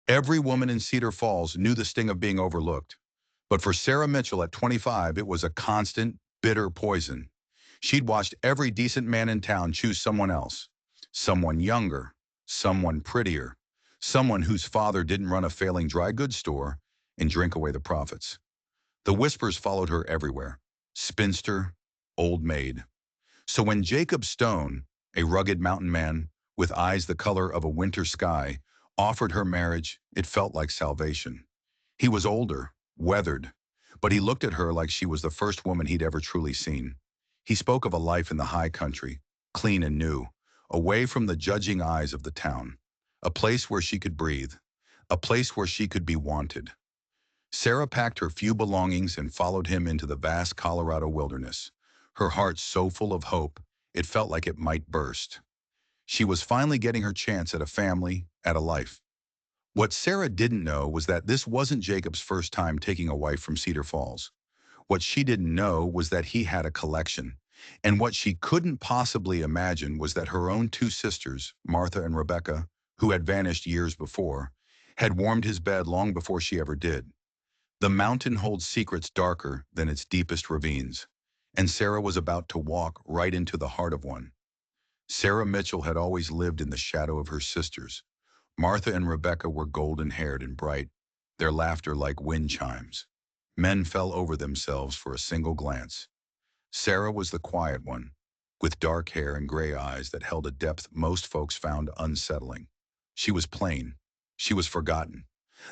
Every woman in Cedar Falls knew the sting of being overlooked. But for Sarah Mitchell at 25, it was a constant, bitter poison. She'd watched every decent man in town choose someone else. Someone younger, someone prettier, someone whose father didn't run a failing dry goods store and drink away the profits. The whispers followed her everywhere. Spinster, old maid. So when Jacob Stone, a rugged mountain man with eyes the color of a winter sky, offered her marriage, it felt like salvation. He was older, weathered, but he looked at her like she was the first woman he'd ever truly seen. He spoke of a life in the high country, clean and new, away from the judging eyes of the town. A place where she could breathe, a place where she could be wanted. Sarah packed her few belongings and followed him into the vast Colorado wilderness, her heart so full of hope it felt like it might burst. She was finally getting her chance at a family, at a life. What Sarah didn't know was that this wasn't Jacob's first time taking a wife from Cedar Falls. What she didn't know was that he had a collection. And what she couldn't possibly imagine was that her own two sisters, Martha and Rebecca, who had vanished years before, had warmed his bed long before she ever did. The mountain holds secrets darker than its deepest ravines, and Sarah was about to walk right into the heart of one. Sarah Mitchell had always lived in the shadow of her sisters. Martha and Rebecca were golden-haired and bright, their laughter like wind chimes. Men fell over themselves for a single glance. Sarah was the quiet one, with dark hair and gray eyes that held a depth most folks found unsettling. She was plain. She was forgotten.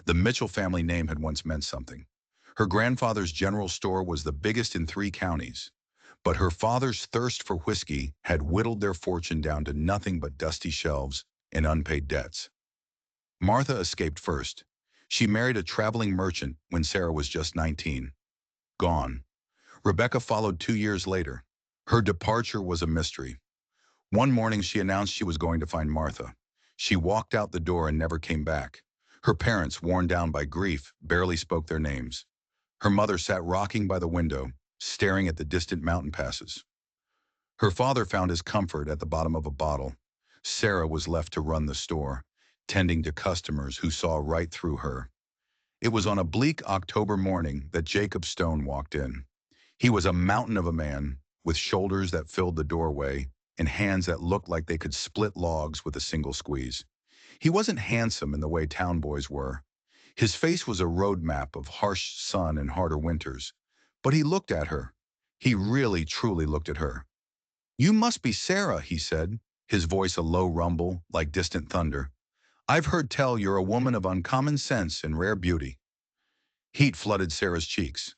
The Mitchell family name had once meant something. Her grandfather's general store was the biggest in 3 counties, but her father's thirst for whiskey had whittled their fortune down to nothing but dusty shelves and unpaid debts. Martha escaped first. She married a traveling merchant when Sarah was just 19. Gone. Rebecca followed 2 years later. Her departure was a mystery. One morning she announced she was going to find Martha. She walked out the door and never came back. Her parents, worn down by grief, barely spoke their names. Her mother sat rocking by the window, staring at the distant mountain passes. Her father found his comfort at the bottom of a bottle. Sarah was left to run the store, tending to customers who saw right through her. It was on a bleak October morning that Jacob Stone walked in. He was a mountain of a man, with shoulders that filled the doorway and hands that looked like they could split logs with a single squeeze. He wasn't handsome in the way town boys were. His face was a roadmap of harsh sun and harder winters. But he looked at her. He really, truly looked at her. "You must be Sarah," he said, his voice a low rumble like distant thunder. "I've heard tell you're a woman of uncommon sense and rare beauty." Heat flooded Sarah's cheeks.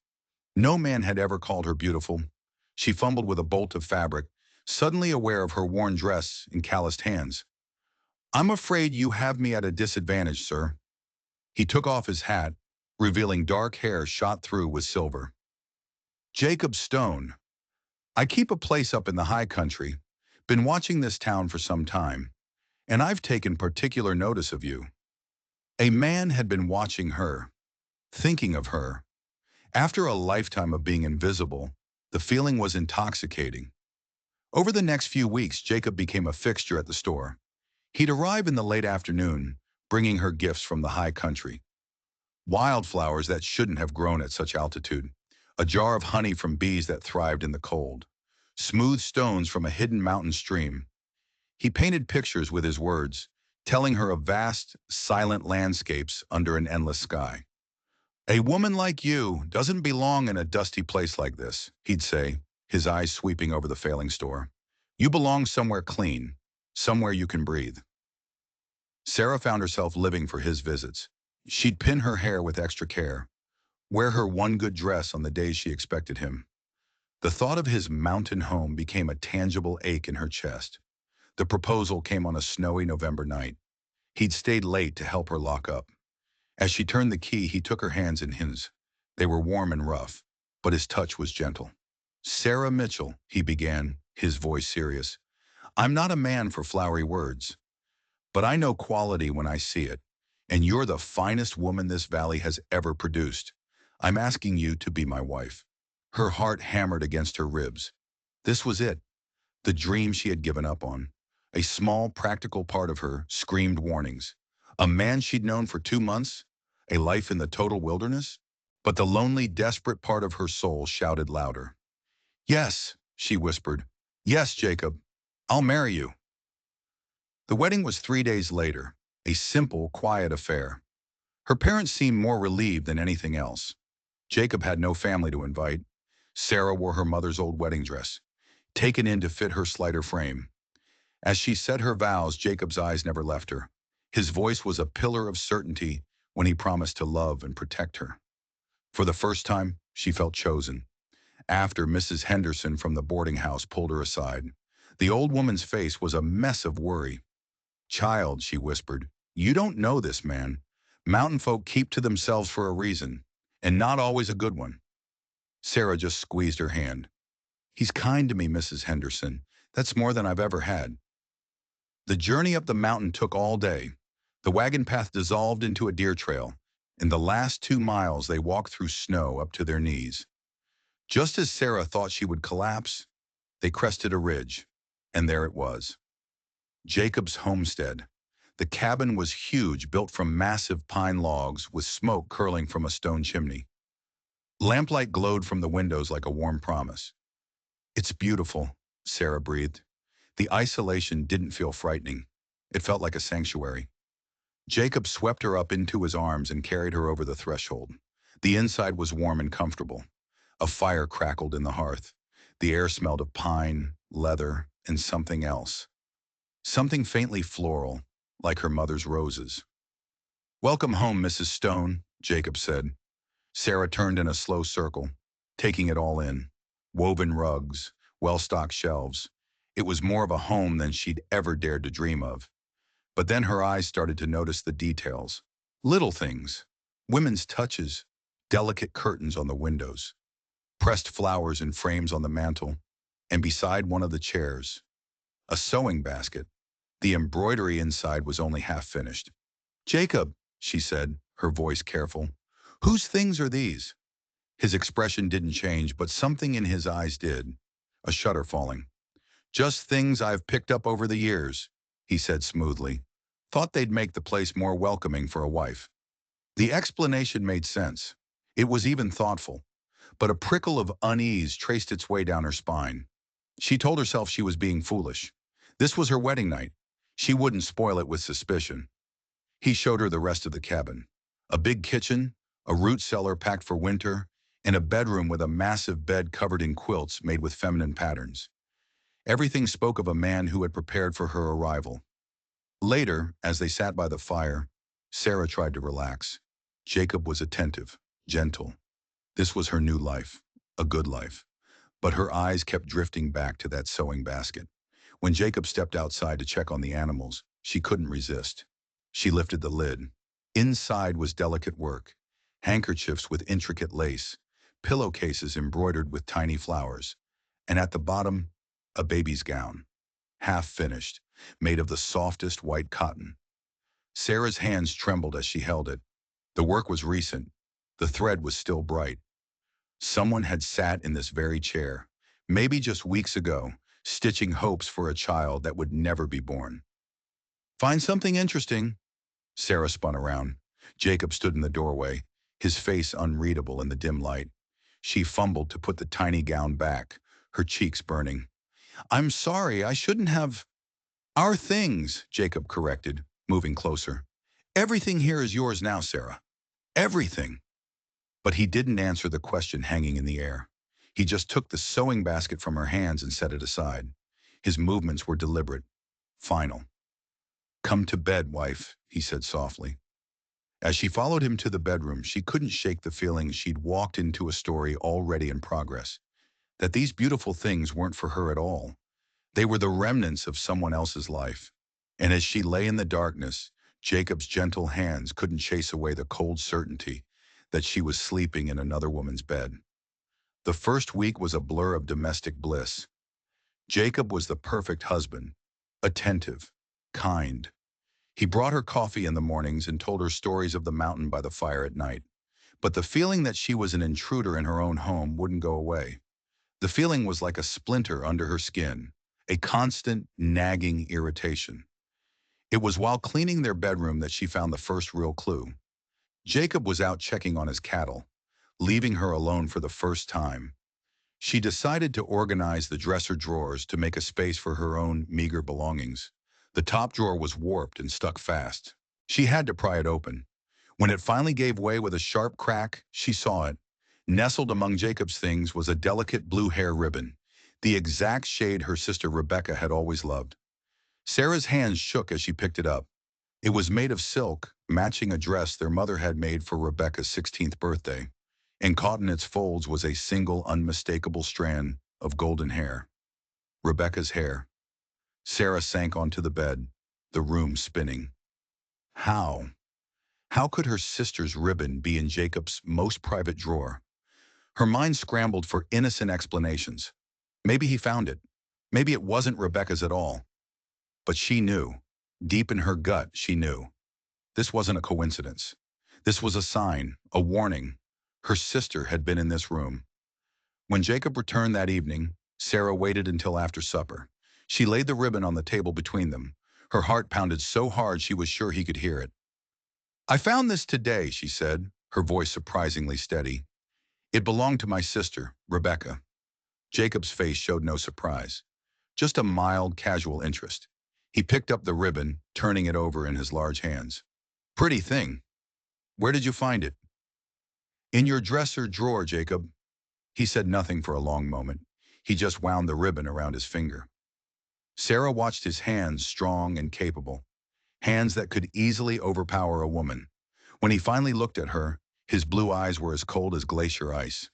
No man had ever called her beautiful. She fumbled with a bolt of fabric, suddenly aware of her worn dress and calloused hands. "I'm afraid you have me at a disadvantage, sir." He took off his hat, revealing dark hair shot through with silver. "Jacob Stone. I keep a place up in the high country. Been watching this town for some time, and I've taken particular notice of you." A man had been watching her, thinking of her. After a lifetime of being invisible, the feeling was intoxicating. Over the next few weeks, Jacob became a fixture at the store. He'd arrive in the late afternoon, bringing her gifts from the high country. Wildflowers that shouldn't have grown at such altitude. A jar of honey from bees that thrived in the cold. Smooth stones from a hidden mountain stream. He painted pictures with his words, telling her of vast, silent landscapes under an endless sky. "A woman like you doesn't belong in a dusty place like this," he'd say, his eyes sweeping over the failing store. "You belong somewhere clean, somewhere you can breathe." Sarah found herself living for his visits. She'd pin her hair with extra care, wear her one good dress on the days she expected him. The thought of his mountain home became a tangible ache in her chest. The proposal came on a snowy November night. He'd stayed late to help her lock up. As she turned the key, he took her hands in his. They were warm and rough, but his touch was gentle. "Sarah Mitchell," he began, his voice serious. "I'm not a man for flowery words, but I know quality when I see it, and you're the finest woman this valley has ever produced. I'm asking you to be my wife." Her heart hammered against her ribs. This was it, the dream she had given up on. A small, practical part of her screamed warnings. A man she'd known for 2 months? A life in the total wilderness? But the lonely, desperate part of her soul shouted louder. Yes, she whispered. Yes, Jacob. I'll marry you. The wedding was 3 days later, a simple, quiet affair. Her parents seemed more relieved than anything else. Jacob had no family to invite. Sarah wore her mother's old wedding dress, taken in to fit her slighter frame. As she said her vows, Jacob's eyes never left her. His voice was a pillar of certainty when he promised to love and protect her. For the first time, she felt chosen. After Mrs. Henderson from the boarding house pulled her aside, the old woman's face was a mess of worry. Child, she whispered, you don't know this man. Mountain folk keep to themselves for a reason, and not always a good one. Sarah just squeezed her hand. He's kind to me, Mrs. Henderson. That's more than I've ever had. The journey up the mountain took all day. The wagon path dissolved into a deer trail. In the last 2 miles, they walked through snow up to their knees. Just as Sarah thought she would collapse, they crested a ridge, and there it was. Jacob's homestead. The cabin was huge, built from massive pine logs with smoke curling from a stone chimney. Lamplight glowed from the windows like a warm promise. It's beautiful, Sarah breathed. The isolation didn't feel frightening. It felt like a sanctuary. Jacob swept her up into his arms and carried her over the threshold. The inside was warm and comfortable. A fire crackled in the hearth. The air smelled of pine, leather, and something else. Something faintly floral, like her mother's roses. Welcome home, Mrs. Stone, Jacob said. Sarah turned in a slow circle, taking it all in. Woven rugs, well-stocked shelves. It was more of a home than she'd ever dared to dream of. But then her eyes started to notice the details. Little things, women's touches, delicate curtains on the windows, pressed flowers in frames on the mantel, and beside one of the chairs, a sewing basket. The embroidery inside was only half finished. Jacob, she said, her voice careful, whose things are these? His expression didn't change, but something in his eyes did, a shudder falling. Just things I've picked up over the years, he said smoothly. Thought they'd make the place more welcoming for a wife. The explanation made sense. It was even thoughtful, but a prickle of unease traced its way down her spine. She told herself she was being foolish. This was her wedding night. She wouldn't spoil it with suspicion. He showed her the rest of the cabin. A big kitchen, a root cellar packed for winter, and a bedroom with a massive bed covered in quilts made with feminine patterns. Everything spoke of a man who had prepared for her arrival. Later, as they sat by the fire, Sarah tried to relax. Jacob was attentive, gentle. This was her new life, a good life. But her eyes kept drifting back to that sewing basket. When Jacob stepped outside to check on the animals, she couldn't resist. She lifted the lid. Inside was delicate work, handkerchiefs with intricate lace, pillowcases embroidered with tiny flowers, and at the bottom, a baby's gown, half finished, made of the softest white cotton. Sarah's hands trembled as she held it. The work was recent. The thread was still bright. Someone had sat in this very chair, maybe just weeks ago, stitching hopes for a child that would never be born. Find something interesting. Sarah spun around. Jacob stood in the doorway, his face unreadable in the dim light. She fumbled to put the tiny gown back, her cheeks burning. I'm sorry, I shouldn't have. Our things, Jacob corrected, moving closer. Everything here is yours now, Sarah. Everything. But he didn't answer the question hanging in the air. He just took the sewing basket from her hands and set it aside. His movements were deliberate, final. Come to bed, wife, he said softly. As she followed him to the bedroom, she couldn't shake the feeling she'd walked into a story already in progress, that these beautiful things weren't for her at all. They were the remnants of someone else's life. And as she lay in the darkness, Jacob's gentle hands couldn't chase away the cold certainty that she was sleeping in another woman's bed. The first week was a blur of domestic bliss. Jacob was the perfect husband, attentive, kind. He brought her coffee in the mornings and told her stories of the mountain by the fire at night. But the feeling that she was an intruder in her own home wouldn't go away. The feeling was like a splinter under her skin, a constant, nagging irritation. It was while cleaning their bedroom that she found the first real clue. Jacob was out checking on his cattle, leaving her alone for the first time. She decided to organize the dresser drawers to make a space for her own meager belongings. The top drawer was warped and stuck fast. She had to pry it open. When it finally gave way with a sharp crack, she saw it. Nestled among Jacob's things was a delicate blue hair ribbon, the exact shade her sister Rebecca had always loved. Sarah's hands shook as she picked it up. It was made of silk, matching a dress their mother had made for Rebecca's 16th birthday, and caught in its folds was a single unmistakable strand of golden hair. Rebecca's hair. Sarah sank onto the bed, the room spinning. How? How could her sister's ribbon be in Jacob's most private drawer? Her mind scrambled for innocent explanations. Maybe he found it. Maybe it wasn't Rebecca's at all. But she knew. Deep in her gut, she knew. This wasn't a coincidence. This was a sign, a warning. Her sister had been in this room. When Jacob returned that evening, Sarah waited until after supper. She laid the ribbon on the table between them. Her heart pounded so hard she was sure he could hear it. "I found this today," she said, her voice surprisingly steady. "It belonged to my sister, Rebecca." Jacob's face showed no surprise, just a mild, casual interest. He picked up the ribbon, turning it over in his large hands. "Pretty thing. Where did you find it?" "In your dresser drawer, Jacob." He said nothing for a long moment. He just wound the ribbon around his finger. Sarah watched his hands, strong and capable, hands that could easily overpower a woman. When he finally looked at her, his blue eyes were as cold as glacier ice.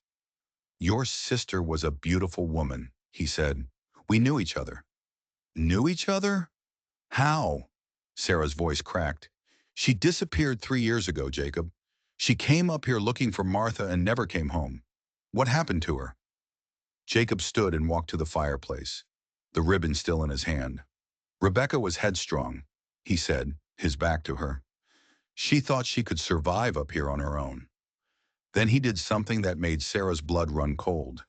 "Your sister was a beautiful woman," he said. "We knew each other." "Knew each other? How?" Sarah's voice cracked. "She disappeared 3 years ago, Jacob. She came up here looking for Martha and never came home. What happened to her?" Jacob stood and walked to the fireplace, the ribbon still in his hand. "Rebecca was headstrong," he said, his back to her. "She thought she could survive up here on her own." Then he did something that made Sarah's blood run cold.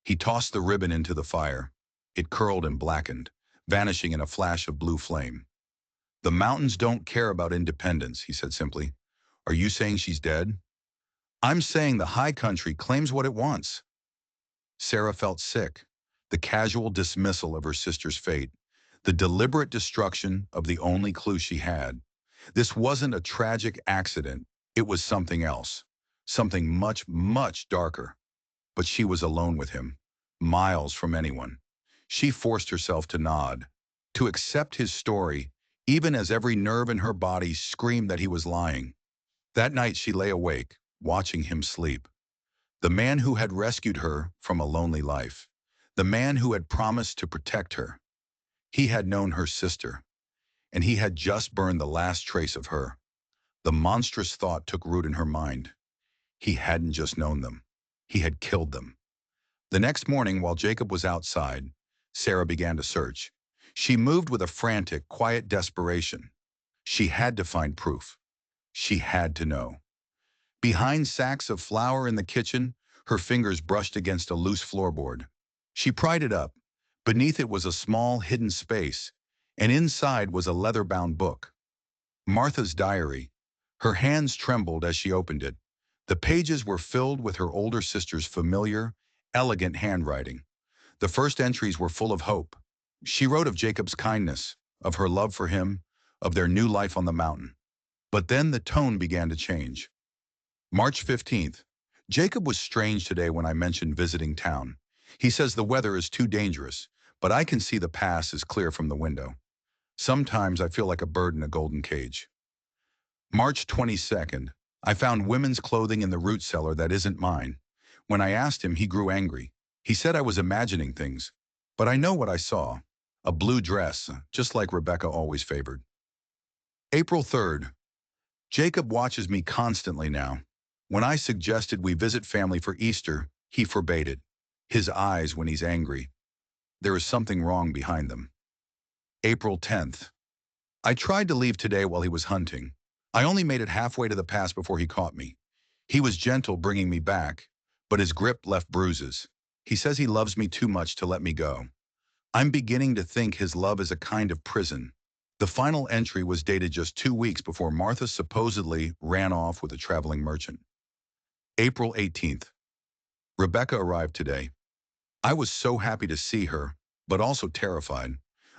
He tossed the ribbon into the fire. It curled and blackened, vanishing in a flash of blue flame. "The mountains don't care about independence," he said simply. "Are you saying she's dead?" "I'm saying the high country claims what it wants." Sarah felt sick. The casual dismissal of her sister's fate. The deliberate destruction of the only clue she had. This wasn't a tragic accident. It was something else. Something much, much darker. But she was alone with him, miles from anyone. She forced herself to nod, to accept his story, even as every nerve in her body screamed that he was lying. That night she lay awake, watching him sleep. The man who had rescued her from a lonely life. The man who had promised to protect her. He had known her sister, and he had just burned the last trace of her. The monstrous thought took root in her mind. He hadn't just known them. He had killed them. The next morning, while Jacob was outside, Sarah began to search. She moved with a frantic, quiet desperation. She had to find proof. She had to know. Behind sacks of flour in the kitchen, her fingers brushed against a loose floorboard. She pried it up. Beneath it was a small, hidden space, and inside was a leather-bound book. Martha's diary. Her hands trembled as she opened it. The pages were filled with her older sister's familiar, elegant handwriting. The first entries were full of hope. She wrote of Jacob's kindness, of her love for him, of their new life on the mountain. But then the tone began to change. March 15th. Jacob was strange today when I mentioned visiting town. He says the weather is too dangerous, but I can see the pass is clear from the window. Sometimes I feel like a bird in a golden cage. March 22nd. I found women's clothing in the root cellar that isn't mine. When I asked him, he grew angry. He said I was imagining things, but I know what I saw. A blue dress, just like Rebecca always favored. April 3rd. Jacob watches me constantly now. When I suggested we visit family for Easter, he forbade it. His eyes when he's angry. There is something wrong behind them. April 10th. I tried to leave today while he was hunting. I only made it halfway to the pass before he caught me. He was gentle bringing me back, but his grip left bruises. He says he loves me too much to let me go. I'm beginning to think his love is a kind of prison. The final entry was dated just 2 weeks before Martha supposedly ran off with a traveling merchant. April 18th. Rebecca arrived today. I was so happy to see her, but also terrified.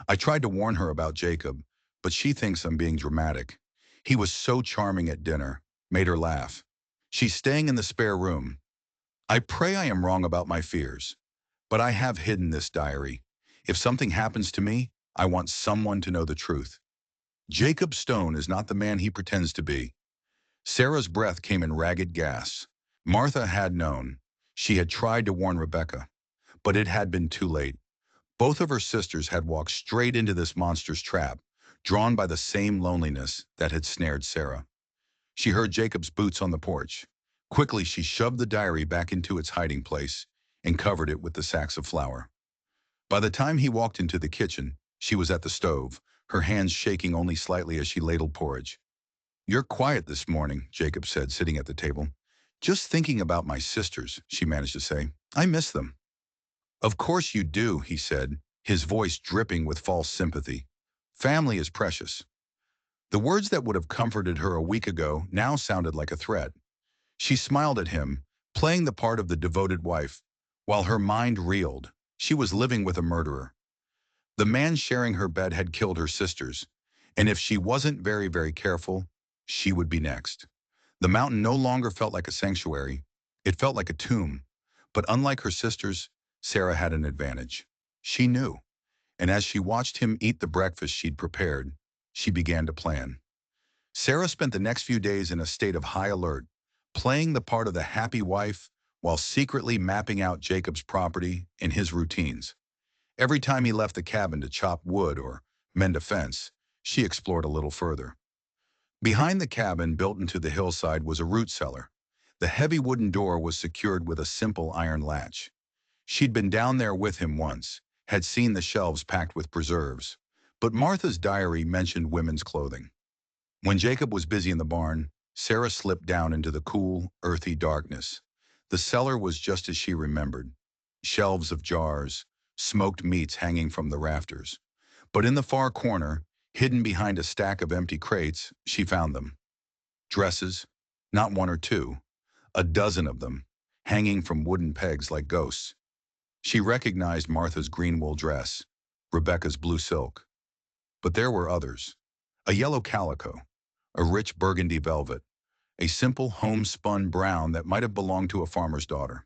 I tried to warn her about Jacob, but she thinks I'm being dramatic. He was so charming at dinner, made her laugh. She's staying in the spare room. I pray I am wrong about my fears, but I have hidden this diary. If something happens to me, I want someone to know the truth. Jacob Stone is not the man he pretends to be. Sarah's breath came in ragged gasps. Martha had known. She had tried to warn Rebecca, but it had been too late. Both of her sisters had walked straight into this monster's trap, drawn by the same loneliness that had snared Sarah. She heard Jacob's boots on the porch. Quickly, she shoved the diary back into its hiding place and covered it with the sacks of flour. By the time he walked into the kitchen, she was at the stove, her hands shaking only slightly as she ladled porridge. "You're quiet this morning," Jacob said, sitting at the table. "Just thinking about my sisters," she managed to say. "I miss them." "Of course you do," he said, his voice dripping with false sympathy. "Family is precious." The words that would have comforted her a week ago now sounded like a threat. She smiled at him, playing the part of the devoted wife, while her mind reeled. She was living with a murderer. The man sharing her bed had killed her sisters, and if she wasn't very, very careful, she would be next. The mountain no longer felt like a sanctuary. It felt like a tomb. But unlike her sisters, Sarah had an advantage. She knew, and as she watched him eat the breakfast she'd prepared, she began to plan. Sarah spent the next few days in a state of high alert, playing the part of the happy wife while secretly mapping out Jacob's property and his routines. Every time he left the cabin to chop wood or mend a fence, she explored a little further. Behind the cabin, built into the hillside, was a root cellar. The heavy wooden door was secured with a simple iron latch. She'd been down there with him once, had seen the shelves packed with preserves. But Martha's diary mentioned women's clothing. When Jacob was busy in the barn, Sarah slipped down into the cool, earthy darkness. The cellar was just as she remembered. Shelves of jars, smoked meats hanging from the rafters. But in the far corner, hidden behind a stack of empty crates, she found them. Dresses, not one or two, a dozen of them, hanging from wooden pegs like ghosts. She recognized Martha's green wool dress, Rebecca's blue silk. But there were others. A yellow calico, a rich burgundy velvet, a simple homespun brown that might have belonged to a farmer's daughter.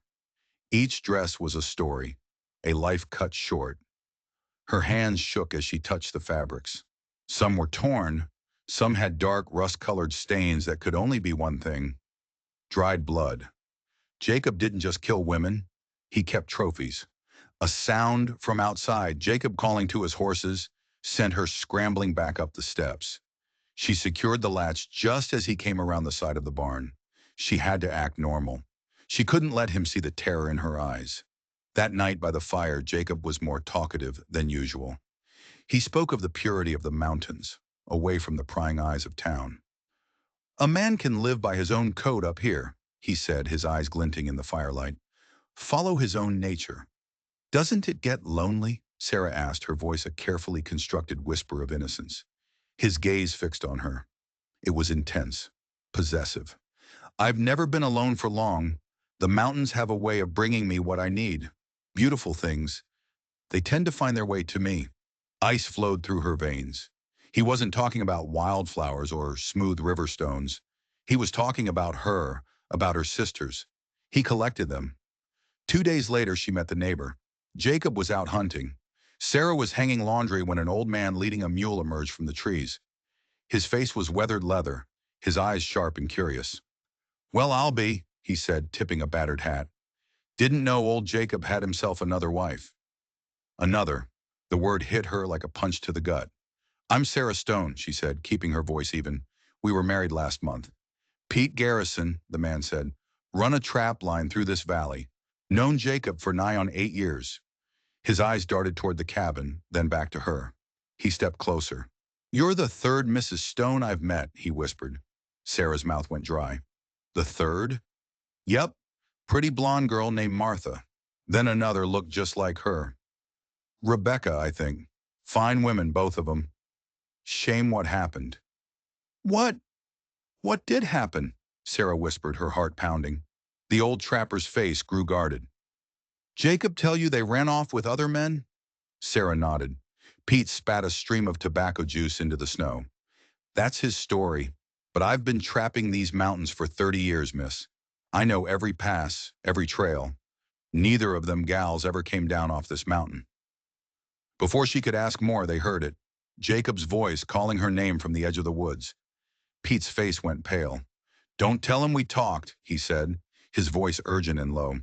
Each dress was a story, a life cut short. Her hands shook as she touched the fabrics. Some were torn, some had dark rust-colored stains that could only be one thing: dried blood. Jacob didn't just kill women, he kept trophies. A sound from outside, Jacob calling to his horses, sent her scrambling back up the steps. She secured the latch just as he came around the side of the barn. She had to act normal. She couldn't let him see the terror in her eyes. That night by the fire, Jacob was more talkative than usual. He spoke of the purity of the mountains, away from the prying eyes of town. "A man can live by his own code up here," he said, his eyes glinting in the firelight. "Follow his own nature." "Doesn't it get lonely?" Sarah asked, her voice a carefully constructed whisper of innocence. His gaze fixed on her. It was intense, possessive. "I've never been alone for long. The mountains have a way of bringing me what I need. Beautiful things. They tend to find their way to me." Ice flowed through her veins. He wasn't talking about wildflowers or smooth river stones. He was talking about her, about her sisters. He collected them. 2 days later, she met the neighbor. Jacob was out hunting. Sarah was hanging laundry when an old man leading a mule emerged from the trees. His face was weathered leather, his eyes sharp and curious. "Well, I'll be," he said, tipping a battered hat. "Didn't know old Jacob had himself another wife." Another. The word hit her like a punch to the gut. "I'm Sarah Stone," she said, keeping her voice even. "We were married last month." "Pete Garrison," the man said. "Run a trap line through this valley. Known Jacob for nigh on 8 years. His eyes darted toward the cabin, then back to her. He stepped closer. "You're the third Mrs. Stone I've met," he whispered. Sarah's mouth went dry. "The third?" "Yep. Pretty blonde girl named Martha. Then another looked just like her. Rebecca, I think. Fine women, both of them." Shame what happened. What? What did happen? Sarah whispered, her heart pounding. The old trapper's face grew guarded. Jacob tell you they ran off with other men? Sarah nodded. Pete spat a stream of tobacco juice into the snow. That's his story, but I've been trapping these mountains for 30 years, miss. I know every pass, every trail. Neither of them gals ever came down off this mountain. Before she could ask more, they heard it. Jacob's voice calling her name from the edge of the woods. Pete's face went pale. Don't tell him we talked, he said, his voice urgent and low.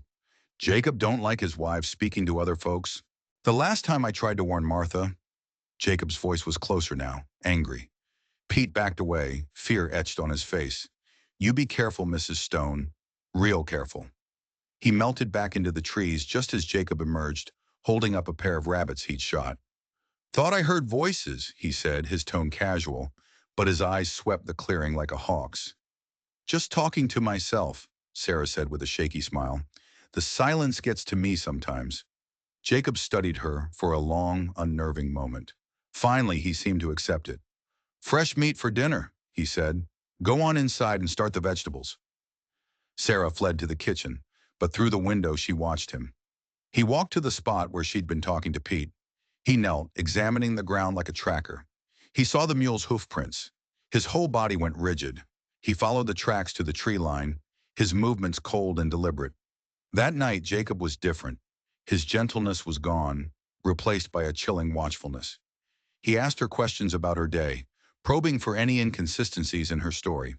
Jacob don't like his wives speaking to other folks. The last time I tried to warn Martha, Jacob's voice was closer now, angry. Pete backed away, fear etched on his face. You be careful, Mrs. Stone. Real careful. He melted back into the trees just as Jacob emerged, holding up a pair of rabbits he'd shot. Thought I heard voices, he said, his tone casual, but his eyes swept the clearing like a hawk's. Just talking to myself, Sarah said with a shaky smile. The silence gets to me sometimes. Jacob studied her for a long, unnerving moment. Finally, he seemed to accept it. Fresh meat for dinner, he said. Go on inside and start the vegetables. Sarah fled to the kitchen, but through the window she watched him. He walked to the spot where she'd been talking to Pete. He knelt, examining the ground like a tracker. He saw the mule's hoof prints. His whole body went rigid. He followed the tracks to the tree line, his movements cold and deliberate. That night, Jacob was different. His gentleness was gone, replaced by a chilling watchfulness. He asked her questions about her day, probing for any inconsistencies in her story.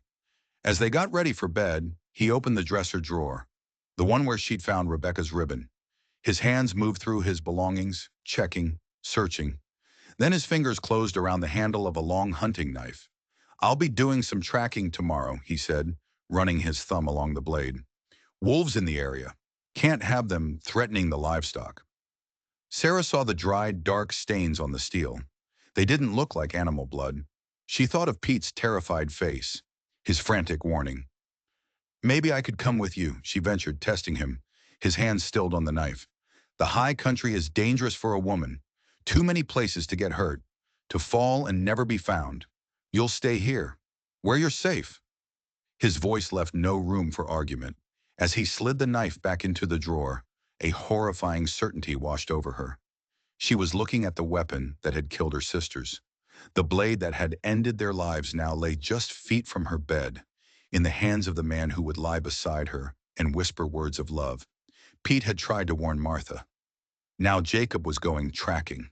As they got ready for bed, he opened the dresser drawer, the one where she'd found Rebecca's ribbon. His hands moved through his belongings, checking, searching. Then his fingers closed around the handle of a long hunting knife. I'll be doing some tracking tomorrow, he said, running his thumb along the blade. Wolves in the area. Can't have them threatening the livestock. Sarah saw the dried, dark stains on the steel. They didn't look like animal blood. She thought of Pete's terrified face, his frantic warning. Maybe I could come with you, she ventured, testing him, his hands stilled on the knife. The high country is dangerous for a woman. Too many places to get hurt, to fall and never be found. You'll stay here, where you're safe. His voice left no room for argument. As he slid the knife back into the drawer, a horrifying certainty washed over her. She was looking at the weapon that had killed her sisters. The blade that had ended their lives now lay just feet from her bed, in the hands of the man who would lie beside her and whisper words of love. Pete had tried to warn Martha. Now Jacob was going tracking.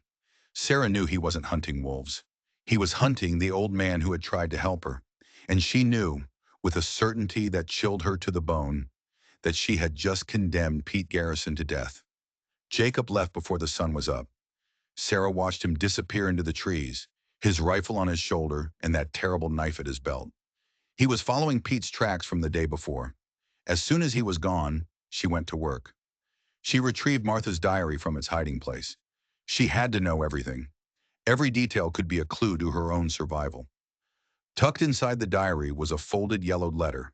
Sarah knew he wasn't hunting wolves. He was hunting the old man who had tried to help her. And she knew, with a certainty that chilled her to the bone, that she had just condemned Pete Garrison to death. Jacob left before the sun was up. Sarah watched him disappear into the trees, his rifle on his shoulder and that terrible knife at his belt. He was following Pete's tracks from the day before. As soon as he was gone, she went to work. She retrieved Martha's diary from its hiding place. She had to know everything. Every detail could be a clue to her own survival. Tucked inside the diary was a folded yellowed letter,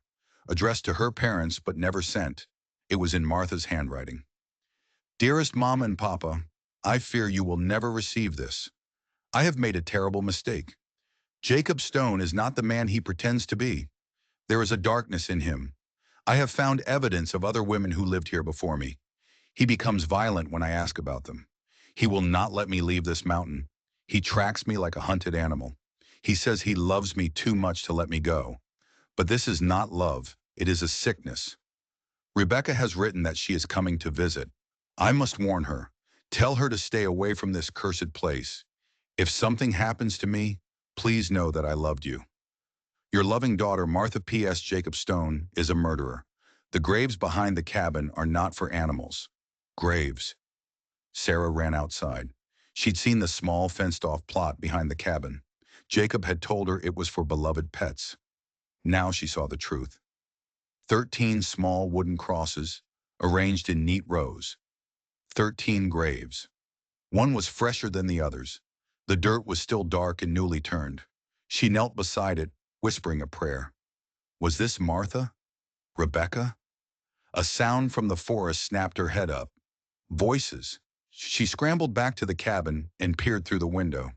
addressed to her parents but never sent. It was in Martha's handwriting. Dearest Mom and Papa, I fear you will never receive this. I have made a terrible mistake. Jacob Stone is not the man he pretends to be. There is a darkness in him. I have found evidence of other women who lived here before me. He becomes violent when I ask about them. He will not let me leave this mountain. He tracks me like a hunted animal. He says he loves me too much to let me go. But this is not love. It is a sickness. Rebecca has written that she is coming to visit. I must warn her. Tell her to stay away from this cursed place. If something happens to me, please know that I loved you. Your loving daughter, Martha P.S. Jacob Stone, is a murderer. The graves behind the cabin are not for animals. Graves. Sarah ran outside. She'd seen the small fenced-off plot behind the cabin. Jacob had told her it was for beloved pets. Now she saw the truth. 13 small wooden crosses, arranged in neat rows. 13 graves. One was fresher than the others. The dirt was still dark and newly turned. She knelt beside it, whispering a prayer. Was this Martha? Rebecca? A sound from the forest snapped her head up. Voices. She scrambled back to the cabin and peered through the window.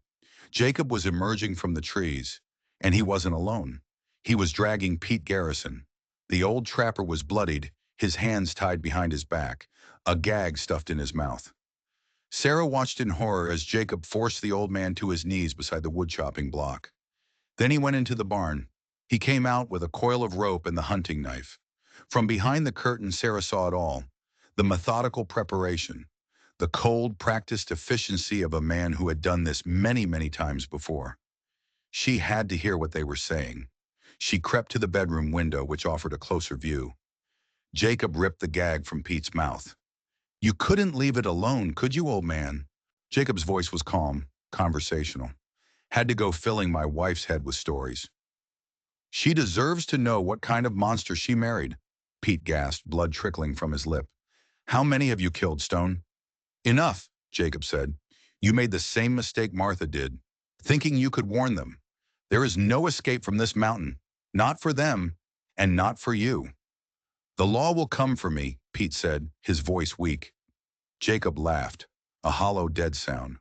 Jacob was emerging from the trees, and he wasn't alone. He was dragging Pete Garrison. The old trapper was bloodied, his hands tied behind his back, a gag stuffed in his mouth. Sarah watched in horror as Jacob forced the old man to his knees beside the wood-chopping block. Then he went into the barn. He came out with a coil of rope and the hunting knife. From behind the curtain, Sarah saw it all. The methodical preparation, the cold, practiced efficiency of a man who had done this many, many times before. She had to hear what they were saying. She crept to the bedroom window, which offered a closer view. Jacob ripped the gag from Pete's mouth. "You couldn't leave it alone, could you, old man?" Jacob's voice was calm, conversational. "Had to go filling my wife's head with stories." "She deserves to know what kind of monster she married," Pete gasped, blood trickling from his lip. "How many have you killed, Stone?" "Enough," Jacob said. "You made the same mistake Martha did, thinking you could warn them. There is no escape from this mountain, not for them, and not for you." "The law will come for me," Pete said, his voice weak. Jacob laughed, a hollow, dead sound.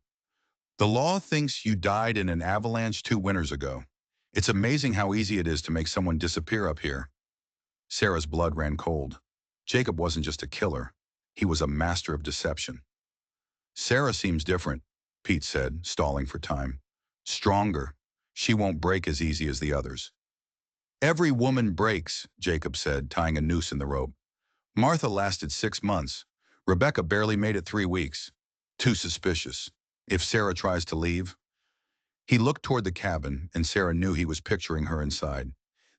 "The law thinks you died in an avalanche 2 winters ago. It's amazing how easy it is to make someone disappear up here." Sarah's blood ran cold. Jacob wasn't just a killer. He was a master of deception. "Sarah seems different," Pete said, stalling for time. "Stronger. She won't break as easy as the others." "Every woman breaks," Jacob said, tying a noose in the rope. "Martha lasted 6 months. Rebecca barely made it 3 weeks. Too suspicious. If Sarah tries to leave—" He looked toward the cabin, and Sarah knew he was picturing her inside.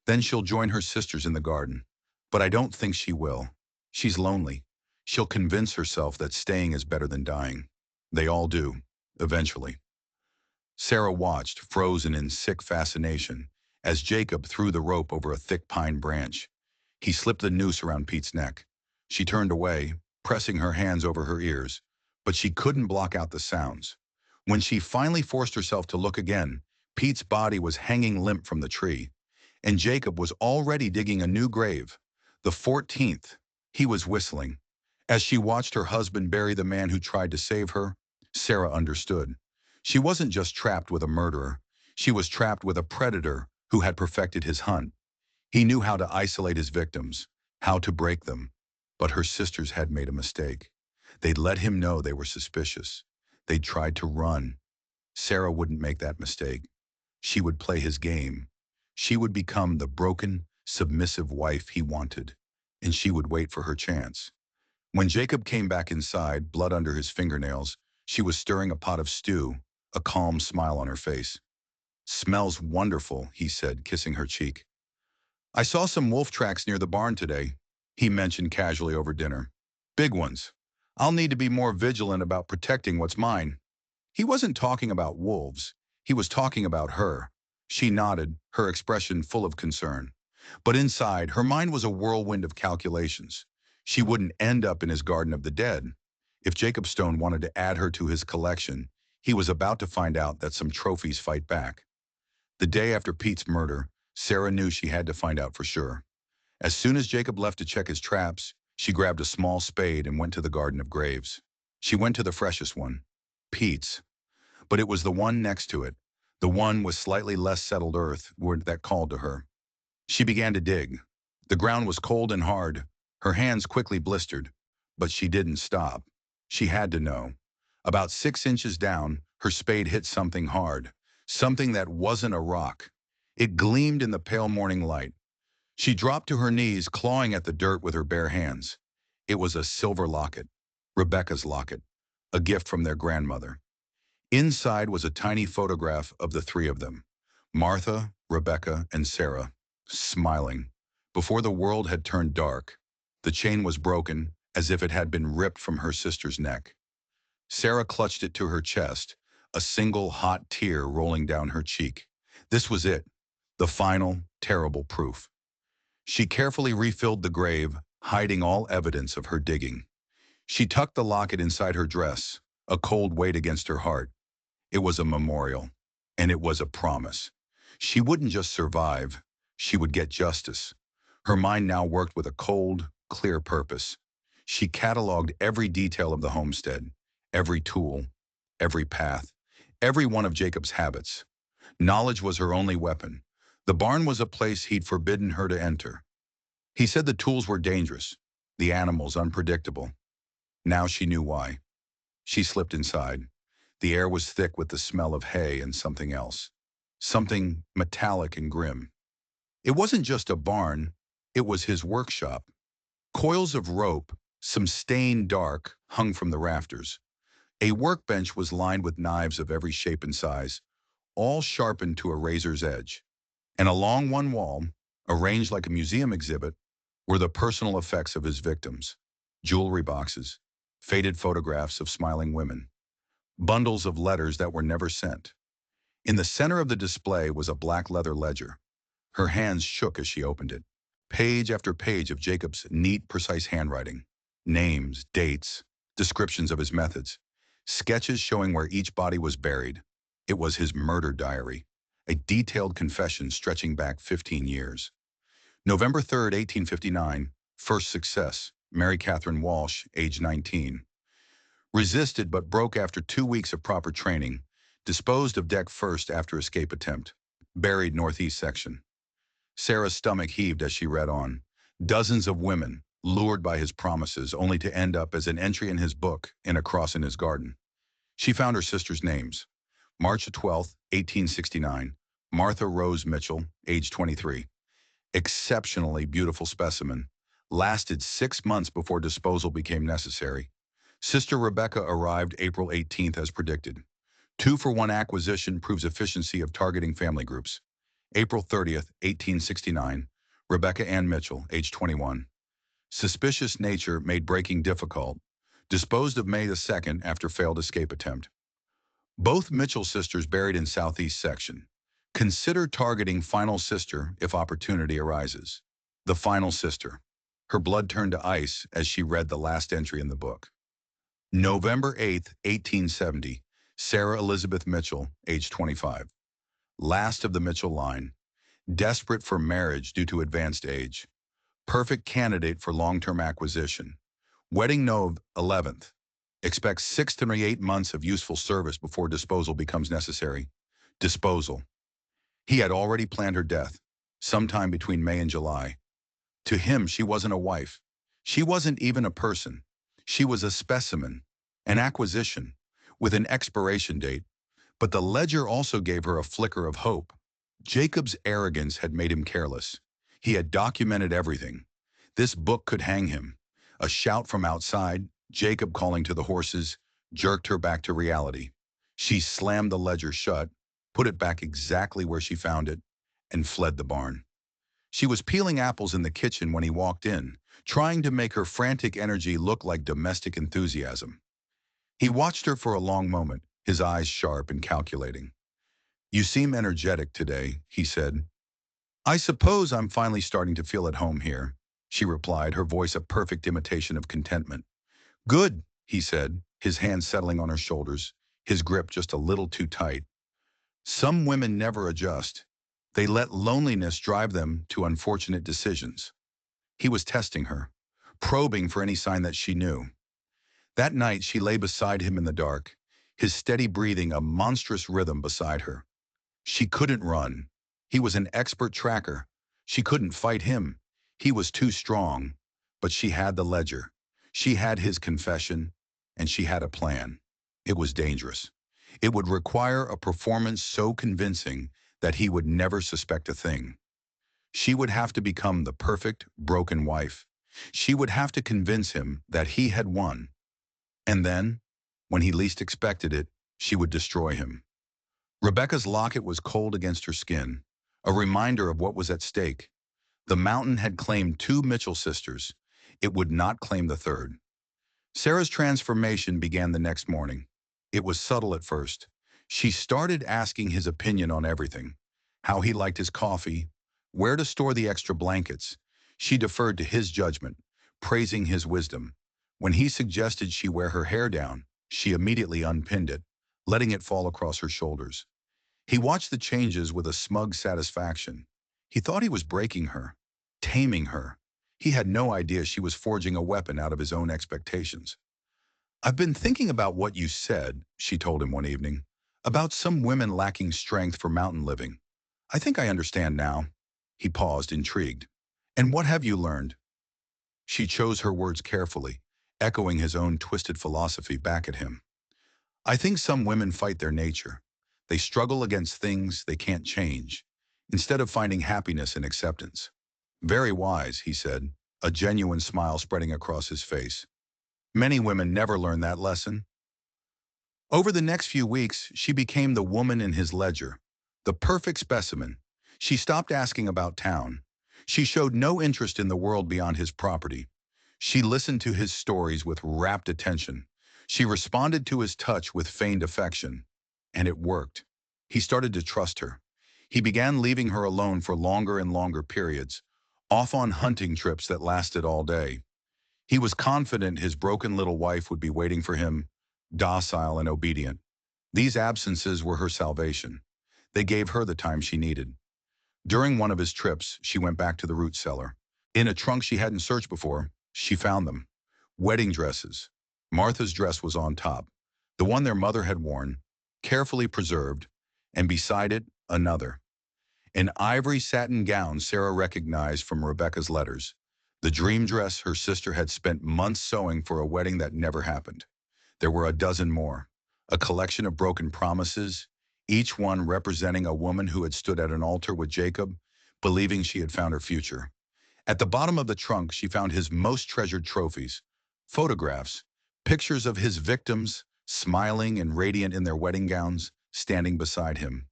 "Then she'll join her sisters in the garden. But I don't think she will. She's lonely. She'll convince herself that staying is better than dying. They all do, eventually." Sarah watched, frozen in sick fascination, as Jacob threw the rope over a thick pine branch. He slipped the noose around Pete's neck. She turned away, pressing her hands over her ears, but she couldn't block out the sounds. When she finally forced herself to look again, Pete's body was hanging limp from the tree, and Jacob was already digging a new grave. The 14th. He was whistling. As she watched her husband bury the man who tried to save her, Sarah understood. She wasn't just trapped with a murderer. She was trapped with a predator who had perfected his hunt. He knew how to isolate his victims, how to break them. But her sisters had made a mistake. They'd let him know they were suspicious. They'd tried to run. Sarah wouldn't make that mistake. She would play his game. She would become the broken, submissive wife he wanted, and she would wait for her chance. When Jacob came back inside, blood under his fingernails, she was stirring a pot of stew, a calm smile on her face. "Smells wonderful," he said, kissing her cheek. "I saw some wolf tracks near the barn today," he mentioned casually over dinner. "Big ones. I'll need to be more vigilant about protecting what's mine." He wasn't talking about wolves. He was talking about her. She nodded, her expression full of concern. But inside, her mind was a whirlwind of calculations. She wouldn't end up in his garden of the dead. If Jacob Stone wanted to add her to his collection, he was about to find out that some trophies fight back. The day after Pete's murder, Sarah knew she had to find out for sure. As soon as Jacob left to check his traps, she grabbed a small spade and went to the garden of graves. She went to the freshest one, Pete's. But it was the one next to it, the one with slightly less settled earth, that called to her. She began to dig. The ground was cold and hard. Her hands quickly blistered. But she didn't stop. She had to know. About 6 inches down, her spade hit something hard, something that wasn't a rock. It gleamed in the pale morning light. She dropped to her knees, clawing at the dirt with her bare hands. It was a silver locket, Rebecca's locket, a gift from their grandmother. Inside was a tiny photograph of the three of them, Martha, Rebecca, and Sarah, smiling. Before the world had turned dark, the chain was broken, as if it had been ripped from her sister's neck. Sarah clutched it to her chest, a single hot tear rolling down her cheek. This was it, the final, terrible proof. She carefully refilled the grave, hiding all evidence of her digging. She tucked the locket inside her dress, a cold weight against her heart. It was a memorial, and it was a promise. She wouldn't just survive, she would get justice. Her mind now worked with a cold, clear purpose. She cataloged every detail of the homestead, every tool, every path, every one of Jacob's habits. Knowledge was her only weapon. The barn was a place he'd forbidden her to enter. He said the tools were dangerous, the animals unpredictable. Now she knew why. She slipped inside. The air was thick with the smell of hay and something else. Something metallic and grim. It wasn't just a barn, it was his workshop. Coils of rope, some stained dark, hung from the rafters. A workbench was lined with knives of every shape and size, all sharpened to a razor's edge. And along one wall, arranged like a museum exhibit, were the personal effects of his victims. Jewelry boxes, faded photographs of smiling women, bundles of letters that were never sent. In the center of the display was a black leather ledger. Her hands shook as she opened it. Page after page of Jacob's neat, precise handwriting. Names, dates, descriptions of his methods. Sketches showing where each body was buried. It was his murder diary, a detailed confession stretching back 15 years. November 3rd, 1859, first success, Mary Catherine Walsh, age 19. Resisted but broke after 2 weeks of proper training, disposed of deck first after escape attempt. Buried northeast section. Sarah's stomach heaved as she read on. Dozens of women, lured by his promises, only to end up as an entry in his book in A Cross in His Garden. She found her sisters' names. March 12th, 1869, Martha Rose Mitchell, age 23. Exceptionally beautiful specimen. Lasted 6 months before disposal became necessary. Sister Rebecca arrived April 18th as predicted. 2-for-1 acquisition proves efficiency of targeting family groups. April 30th, 1869, Rebecca Ann Mitchell, age 21. Suspicious nature made breaking difficult. Disposed of May 2nd after failed escape attempt. Both Mitchell sisters buried in southeast section. Consider targeting final sister if opportunity arises. The final sister. Her blood turned to ice as she read the last entry in the book. November 8th, 1870, Sarah Elizabeth Mitchell, age 25. Last of the Mitchell line. Desperate for marriage due to advanced age. Perfect candidate for long-term acquisition. Wedding Nov 11th. Expects 6 to 8 months of useful service before disposal becomes necessary. Disposal. He had already planned her death, sometime between May and July. To him, she wasn't a wife. She wasn't even a person. She was a specimen, an acquisition, with an expiration date. But the ledger also gave her a flicker of hope. Jacob's arrogance had made him careless. He had documented everything. This book could hang him. A shout from outside, Jacob calling to the horses, jerked her back to reality. She slammed the ledger shut, put it back exactly where she found it, and fled the barn. She was peeling apples in the kitchen when he walked in, trying to make her frantic energy look like domestic enthusiasm. He watched her for a long moment, his eyes sharp and calculating. "You seem energetic today," he said. "I suppose I'm finally starting to feel at home here," she replied, her voice a perfect imitation of contentment. "Good," he said, his hands settling on her shoulders, his grip just a little too tight. Some women never adjust. They let loneliness drive them to unfortunate decisions. He was testing her, probing for any sign that she knew. That night, she lay beside him in the dark, his steady breathing a monstrous rhythm beside her. She couldn't run. He was an expert tracker. She couldn't fight him. He was too strong. But she had the ledger. She had his confession, and she had a plan. It was dangerous. It would require a performance so convincing that he would never suspect a thing. She would have to become the perfect, broken wife. She would have to convince him that he had won. And then, when he least expected it, she would destroy him. Rebecca's locket was cold against her skin, a reminder of what was at stake. The mountain had claimed 2 Mitchell sisters. It would not claim the third. Sarah's transformation began the next morning. It was subtle at first. She started asking his opinion on everything. How he liked his coffee, where to store the extra blankets. She deferred to his judgment, praising his wisdom. When he suggested she wear her hair down, she immediately unpinned it, letting it fall across her shoulders. He watched the changes with a smug satisfaction. He thought he was breaking her, taming her. He had no idea she was forging a weapon out of his own expectations. "I've been thinking about what you said," she told him one evening, About some women lacking strength for mountain living. I think I understand now. He paused, intrigued. And what have you learned? She chose her words carefully, echoing his own twisted philosophy back at him. I think some women fight their nature. They struggle against things they can't change, instead of finding happiness in acceptance. Very wise, he said, a genuine smile spreading across his face. Many women never learn that lesson. Over the next few weeks, she became the woman in his ledger, the perfect specimen. She stopped asking about town. She showed no interest in the world beyond his property. She listened to his stories with rapt attention. She responded to his touch with feigned affection. And it worked. He started to trust her. He began leaving her alone for longer and longer periods, off on hunting trips that lasted all day. He was confident his broken little wife would be waiting for him, docile and obedient. These absences were her salvation. They gave her the time she needed. During one of his trips, she went back to the root cellar. In a trunk she hadn't searched before, she found them. Wedding dresses. Martha's dress was on top, the one their mother had worn, carefully preserved, and beside it, another. An ivory satin gown Sarah recognized from Rebecca's letters. The dream dress her sister had spent months sewing for a wedding that never happened. There were a dozen more, a collection of broken promises, each one representing a woman who had stood at an altar with Jacob, believing she had found her future. At the bottom of the trunk, she found his most treasured trophies, photographs, pictures of his victims, smiling and radiant in their wedding gowns, standing beside him.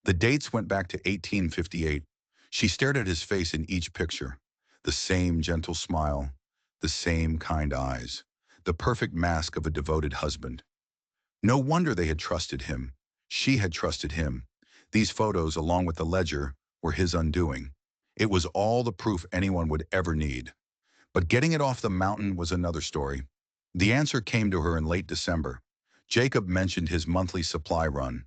The dates went back to 1858. She stared at his face in each picture. The same gentle smile, the same kind eyes, the perfect mask of a devoted husband. No wonder they had trusted him. She had trusted him. These photos, along with the ledger, were his undoing. It was all the proof anyone would ever need. But getting it off the mountain was another story. The answer came to her in late December. Jacob mentioned his monthly supply run.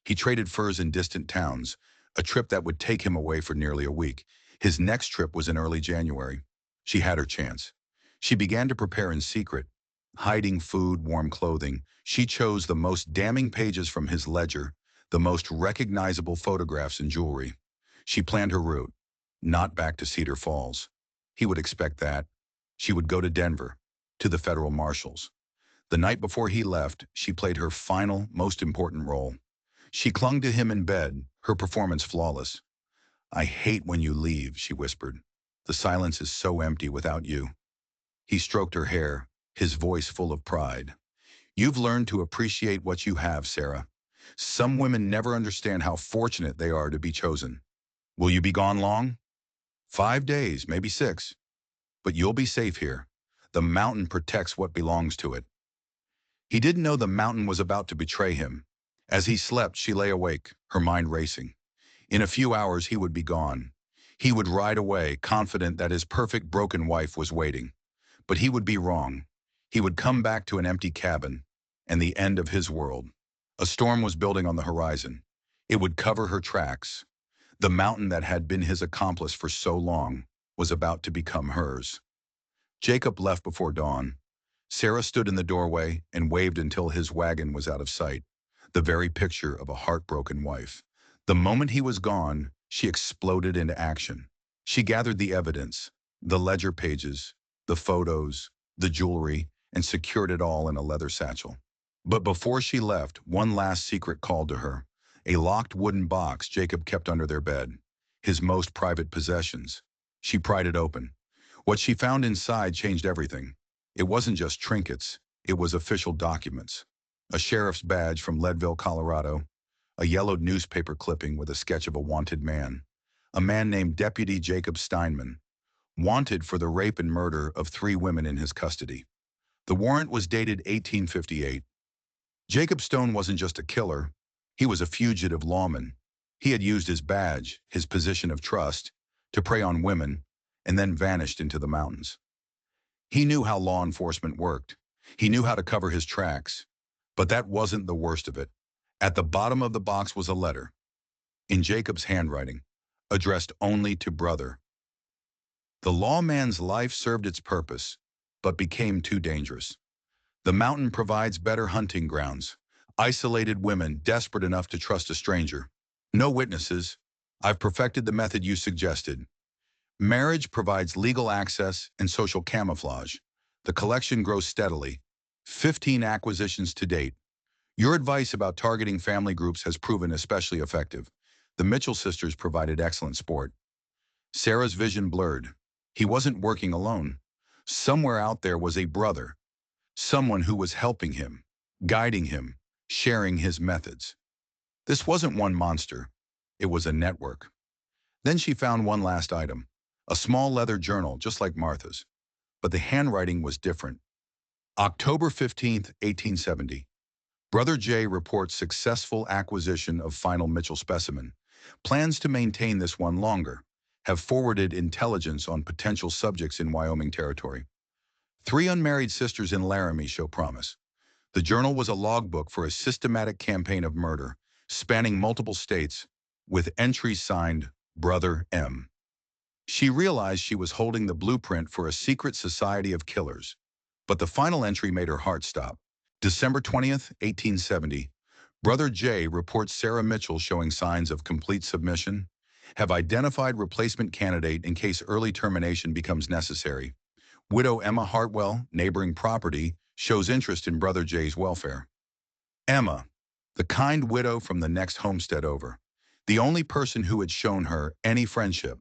He traded furs in distant towns, a trip that would take him away for nearly a week. His next trip was in early January. She had her chance. She began to prepare in secret, hiding food, warm clothing. She chose the most damning pages from his ledger, the most recognizable photographs and jewelry. She planned her route, not back to Cedar Falls. He would expect that. She would go to Denver, to the federal marshals. The night before he left, she played her final, most important role. She clung to him in bed, her performance flawless. I hate when you leave, she whispered. The silence is so empty without you. He stroked her hair, his voice full of pride. You've learned to appreciate what you have, Sarah. Some women never understand how fortunate they are to be chosen. Will you be gone long? 5 days, maybe 6. But you'll be safe here. The mountain protects what belongs to it. He didn't know the mountain was about to betray him. As he slept, she lay awake, her mind racing. In a few hours, he would be gone. He would ride away, confident that his perfect broken wife was waiting. But he would be wrong. He would come back to an empty cabin, and the end of his world. A storm was building on the horizon. It would cover her tracks. The mountain that had been his accomplice for so long was about to become hers. Jacob left before dawn. Sarah stood in the doorway and waved until his wagon was out of sight, the very picture of a heartbroken wife. The moment he was gone, she exploded into action. She gathered the evidence, the ledger pages, the photos, the jewelry, and secured it all in a leather satchel. But before she left, one last secret called to her, a locked wooden box Jacob kept under their bed, his most private possessions. She pried it open. What she found inside changed everything. It wasn't just trinkets, it was official documents. A sheriff's badge from Leadville, Colorado, a yellowed newspaper clipping with a sketch of a wanted a man named Deputy Jacob Steinman, wanted for the rape and murder of 3 women in his custody. The warrant was dated 1858. Jacob Stone wasn't just a killer, he was a fugitive lawman. He had used his badge, his position of trust, to prey on women, and then vanished into the mountains. He knew how law enforcement worked. He knew how to cover his tracks. But that wasn't the worst of it. At the bottom of the box was a letter, in Jacob's handwriting, addressed only to brother. The lawman's life served its purpose, but became too dangerous. The mountain provides better hunting grounds. Isolated women desperate enough to trust a stranger. No witnesses. I've perfected the method you suggested. Marriage provides legal access and social camouflage. The collection grows steadily. 15 acquisitions to date. Your advice about targeting family groups has proven especially effective. The Mitchell sisters provided excellent support. Sarah's vision blurred. He wasn't working alone. Somewhere out there was a brother, someone who was helping him, guiding him, sharing his methods. This wasn't one monster. It was a network. Then she found one last item, a small leather journal just like Martha's. But the handwriting was different. October 15th, 1870. Brother Jay reports successful acquisition of final Mitchell specimen. Plans to maintain this one longer. Have forwarded intelligence on potential subjects in Wyoming territory. 3 unmarried sisters in Laramie show promise. The journal was a logbook for a systematic campaign of murder, spanning multiple states, with entries signed Brother M. She realized she was holding the blueprint for a secret society of killers. But the final entry made her heart stop. December 20th, 1870. Brother Jay reports Sarah Mitchell showing signs of complete submission. Have identified replacement candidate in case early termination becomes necessary. Widow Emma Hartwell, neighboring property, shows interest in Brother Jay's welfare. Emma, the kind widow from the next homestead over. The only person who had shown her any friendship.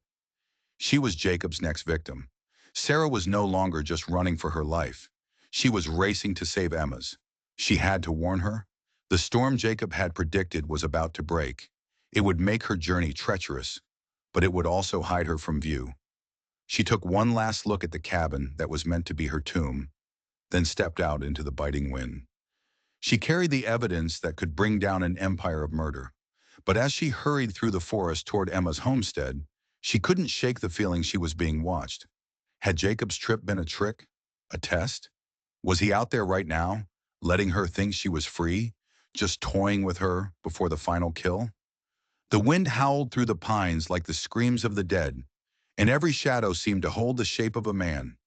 She was Jacob's next victim. Sarah was no longer just running for her life. She was racing to save Emma's. She had to warn her. The storm Jacob had predicted was about to break. It would make her journey treacherous, but it would also hide her from view. She took one last look at the cabin that was meant to be her tomb, then stepped out into the biting wind. She carried the evidence that could bring down an empire of murder. But as she hurried through the forest toward Emma's homestead, she couldn't shake the feeling she was being watched. Had Jacob's trip been a trick? A test? Was he out there right now, letting her think she was free, just toying with her before the final kill? The wind howled through the pines like the screams of the dead, and every shadow seemed to hold the shape of a man.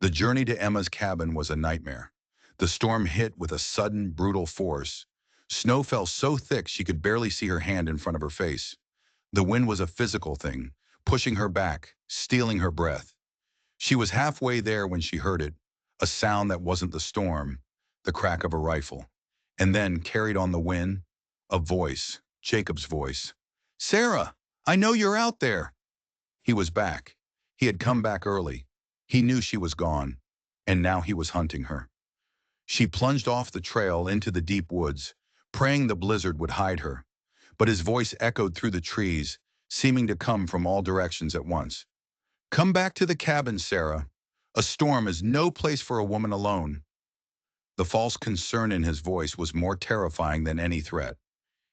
The journey to Emma's cabin was a nightmare. The storm hit with a sudden, brutal force. Snow fell so thick she could barely see her hand in front of her face. The wind was a physical thing, pushing her back, stealing her breath. She was halfway there when she heard it, a sound that wasn't the storm, the crack of a rifle. And then, carried on the wind, a voice, Jacob's voice. "Sarah, I know you're out there." He was back. He had come back early. He knew she was gone, and now he was hunting her. She plunged off the trail into the deep woods, praying the blizzard would hide her. But his voice echoed through the trees, seeming to come from all directions at once. "Come back to the cabin, Sarah. A storm is no place for a woman alone." The false concern in his voice was more terrifying than any threat.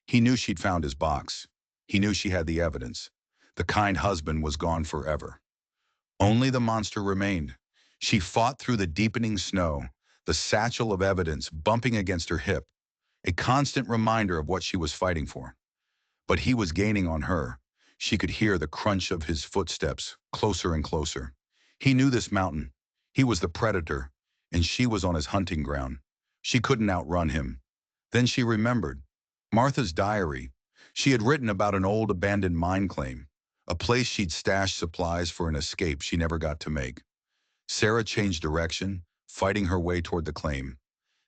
He knew she'd found his box. He knew she had the evidence. The kind husband was gone forever. Only the monster remained. She fought through the deepening snow, the satchel of evidence bumping against her hip, a constant reminder of what she was fighting for. But he was gaining on her. She could hear the crunch of his footsteps, closer and closer. He knew this mountain. He was the predator, and she was on his hunting ground. She couldn't outrun him. Then she remembered. Martha's diary. She had written about an old abandoned mine claim, a place she'd stashed supplies for an escape she never got to make. Sarah changed direction, fighting her way toward the claim.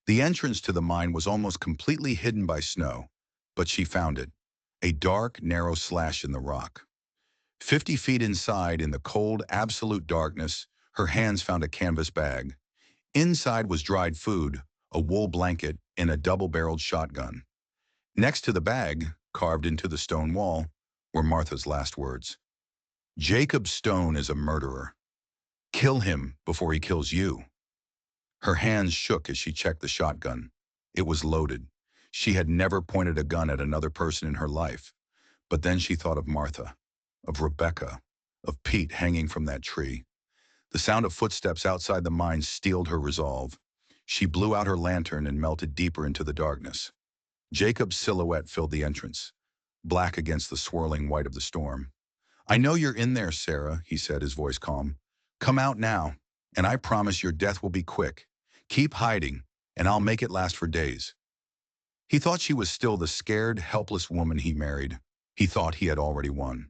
The entrance to the mine was almost completely hidden by snow, but she found it, a dark, narrow slash in the rock. 50 feet inside, in the cold, absolute darkness, her hands found a canvas bag. Inside was dried food, a wool blanket, and a double-barreled shotgun. Next to the bag, carved into the stone wall, were Martha's last words. "Jacob Stone is a murderer. Kill him before he kills you." Her hands shook as she checked the shotgun. It was loaded. She had never pointed a gun at another person in her life. But then she thought of Martha, of Rebecca, of Pete hanging from that tree. The sound of footsteps outside the mine steeled her resolve. She blew out her lantern and melted deeper into the darkness. Jacob's silhouette filled the entrance, black against the swirling white of the storm. "I know you're in there, Sarah," he said, his voice calm. "Come out now, and I promise your death will be quick. Keep hiding, and I'll make it last for days." He thought she was still the scared, helpless woman he married. He thought he had already won.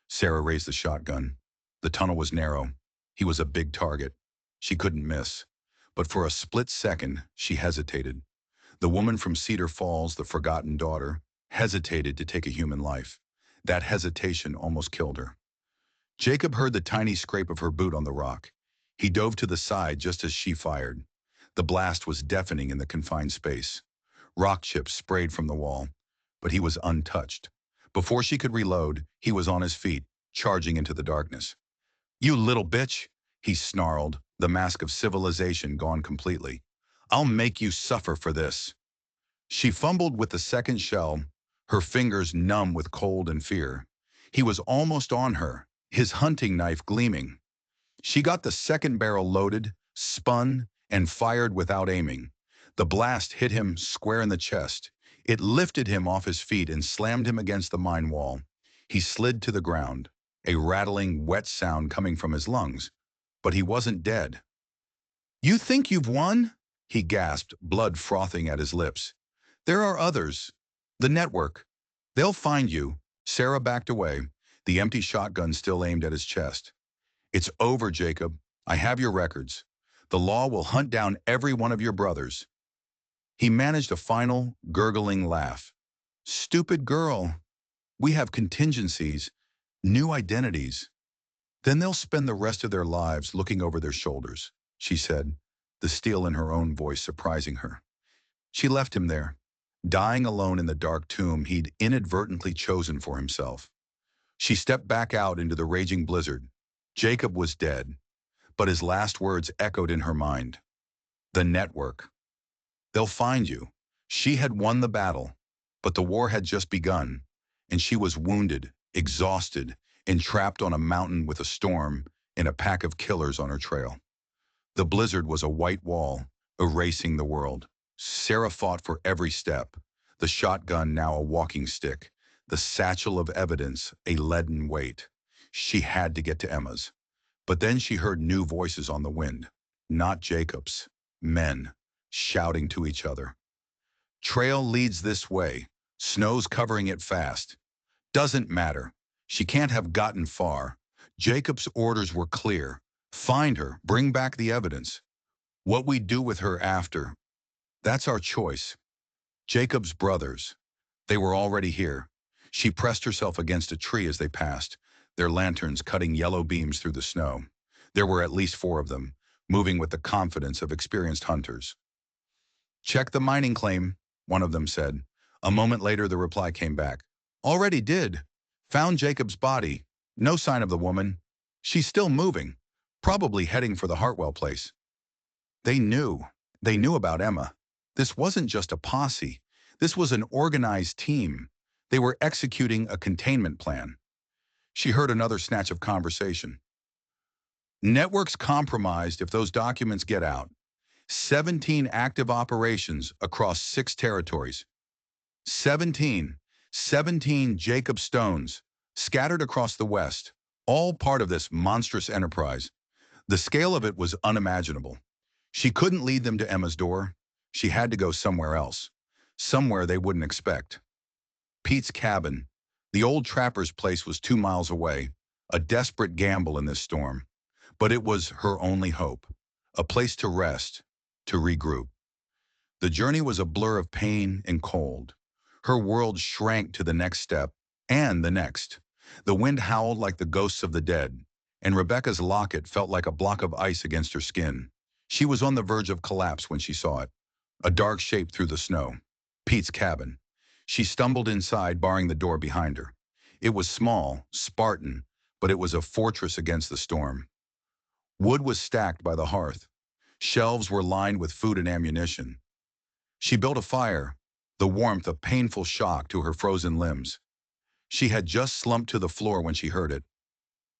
Sarah raised the shotgun. The tunnel was narrow. He was a big target. She couldn't miss. But for a split second, she hesitated. The woman from Cedar Falls, the forgotten daughter, hesitated to take a human life. That hesitation almost killed her. Jacob heard the tiny scrape of her boot on the rock. He dove to the side just as she fired. The blast was deafening in the confined space. Rock chips sprayed from the wall, but he was untouched. Before she could reload, he was on his feet, charging into the darkness. "You little bitch," he snarled, the mask of civilization gone completely. "I'll make you suffer for this." She fumbled with the second shell, her fingers numb with cold and fear. He was almost on her, his hunting knife gleaming. She got the second barrel loaded, spun, and fired without aiming. The blast hit him square in the chest. It lifted him off his feet and slammed him against the mine wall. He slid to the ground, a rattling, wet sound coming from his lungs. But he wasn't dead. "You think you've won?" he gasped, blood frothing at his lips. "There are others. The network. They'll find you." Sarah backed away, the empty shotgun still aimed at his chest. "It's over, Jacob. I have your records. The law will hunt down every one of your brothers." He managed a final, gurgling laugh. "Stupid girl. We have contingencies, new identities. Then they'll spend the rest of their lives looking over their shoulders," she said, the steel in her own voice surprising her. She left him there, dying alone in the dark tomb he'd inadvertently chosen for himself. She stepped back out into the raging blizzard. Jacob was dead, but his last words echoed in her mind. The network. They'll find you. She had won the battle, but the war had just begun, and she was wounded, exhausted, entrapped on a mountain with a storm and a pack of killers on her trail. The blizzard was a white wall, erasing the world. Sarah fought for every step, the shotgun now a walking stick, the satchel of evidence a leaden weight. She had to get to Emma's. But then she heard new voices on the wind, not Jacob's, men, shouting to each other. "Trail leads this way. Snow's covering it fast." "Doesn't matter. She can't have gotten far." Jacob's orders were clear. "Find her, bring back the evidence. What we do with her after, that's our choice." Jacob's brothers. They were already here. She pressed herself against a tree as they passed, their lanterns cutting yellow beams through the snow. There were at least 4 of them, moving with the confidence of experienced hunters. "Check the mining claim," one of them said. A moment later, the reply came back. "Already did. Found Jacob's body. No sign of the woman. She's still moving, probably heading for the Hartwell place." They knew. They knew about Emma. This wasn't just a posse. This was an organized team. They were executing a containment plan. She heard another snatch of conversation. "Network's compromised if those documents get out. 17 active operations across 6 territories. 17. 17 Jacob Stones, scattered across the West, all part of this monstrous enterprise. The scale of it was unimaginable. She couldn't lead them to Emma's door. She had to go somewhere else, somewhere they wouldn't expect. Pete's cabin. The old trapper's place was 2 miles away, a desperate gamble in this storm. But it was her only hope, a place to rest, to regroup. The journey was a blur of pain and cold. Her world shrank to the next step, and the next. The wind howled like the ghosts of the dead, and Rebecca's locket felt like a block of ice against her skin. She was on the verge of collapse when she saw it, a dark shape through the snow. Pete's cabin. She stumbled inside, barring the door behind her. It was small, Spartan, but it was a fortress against the storm. Wood was stacked by the hearth. Shelves were lined with food and ammunition. She built a fire, the warmth a painful shock to her frozen limbs. She had just slumped to the floor when she heard it.